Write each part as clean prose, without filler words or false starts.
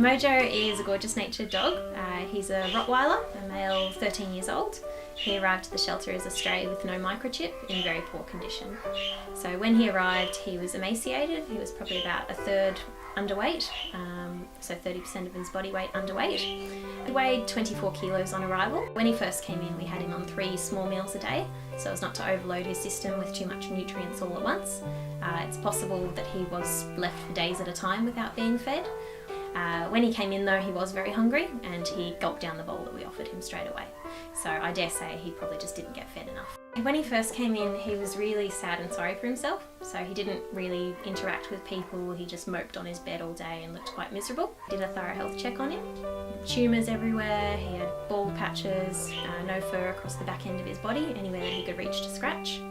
Mojo is a gorgeous natured dog. He's a Rottweiler, a male 13 years old. He arrived at the shelter as a stray with no microchip in very poor condition. So when he arrived, he was emaciated. He was probably about a third underweight, so 30% of his body weight underweight. He weighed 24 kilos on arrival. When he first came in, we had him on 3 small meals a day, so as not to overload his system with too much nutrients all at once. It's possible that he was left for days at a time without being fed. When he came in though, he was very hungry and he gulped down the bowl that we offered him straight away. So I dare say he probably just didn't get fed enough. When he first came in, he was really sad and sorry for himself, so he didn't really interact with people. He just moped on his bed all day and looked quite miserable. Did a thorough health check on him. Tumours everywhere, he had bald patches, no fur across the back end of his body, anywhere that he could reach to scratch.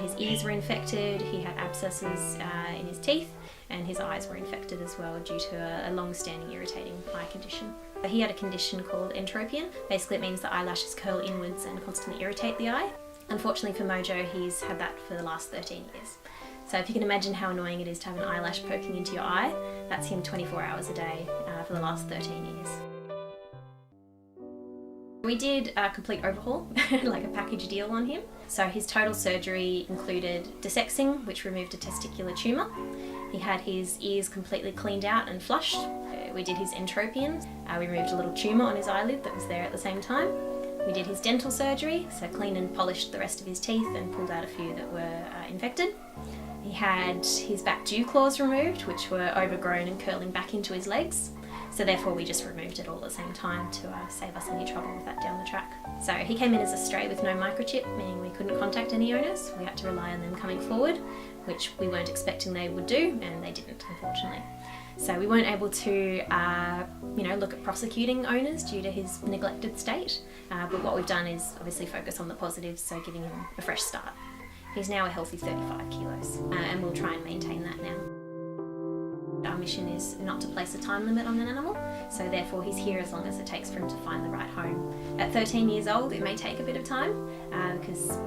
His ears were infected, he had abscesses in his teeth, and his eyes were infected as well due to a long-standing irritating eye condition. He had a condition called entropion. Basically it means the eyelashes curl inwards and constantly irritate the eye. Unfortunately for Mojo, he's had that for the last 13 years. So if you can imagine how annoying it is to have an eyelash poking into your eye, that's him 24 hours a day for the last 13 years. We did a complete overhaul, like a package deal on him. So his total surgery included dissecting, which removed a testicular tumour. He had his ears completely cleaned out and flushed. We did his entropion. We removed a little tumour on his eyelid that was there at the same time. We did his dental surgery, so cleaned and polished the rest of his teeth and pulled out a few that were infected. He had his back dew claws removed, which were overgrown and curling back into his legs. So therefore we just removed it all at the same time to save us any trouble with that down the track. So he came in as a stray with no microchip, meaning we couldn't contact any owners. We had to rely on them coming forward, which we weren't expecting they would do, and they didn't, unfortunately. So we weren't able to look at prosecuting owners due to his neglected state, but what we've done is obviously focus on the positives, so giving him a fresh start. He's now a healthy 35 kilos, and we'll try and maintain that now. Our mission is not to place a time limit on an animal, so therefore he's here as long as it takes for him to find the right home. At 13 years old, it may take a bit of time because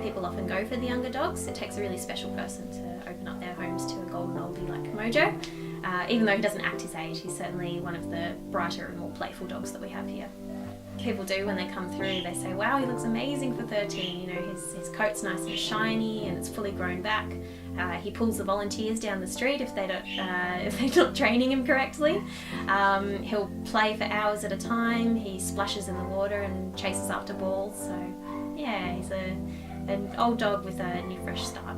people often go for the younger dogs. It takes a really special person to open up their homes to a golden oldie like Mojo. Even though he doesn't act his age, he's certainly one of the brighter and more playful dogs that we have here. People do, when they come through, they say, wow, he looks amazing for 13. His coat's nice and shiny and it's fully grown back. He pulls the volunteers down the street if they're not training him correctly. He'll play for hours at a time. He splashes in the water and chases after balls. So yeah, he's an old dog with a new fresh start.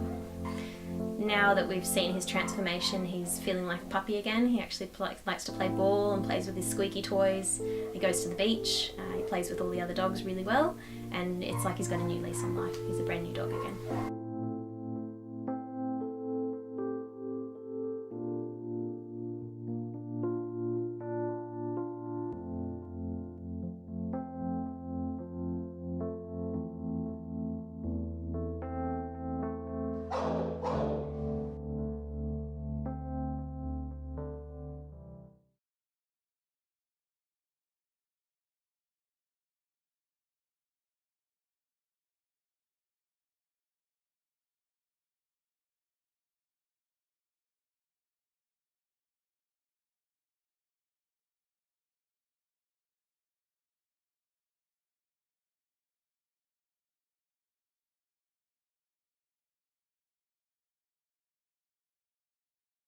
Now that we've seen his transformation, he's feeling like a puppy again. He actually likes to play ball and plays with his squeaky toys. He goes to the beach, he plays with all the other dogs really well, and it's like he's got a new lease on life. He's a brand new dog again.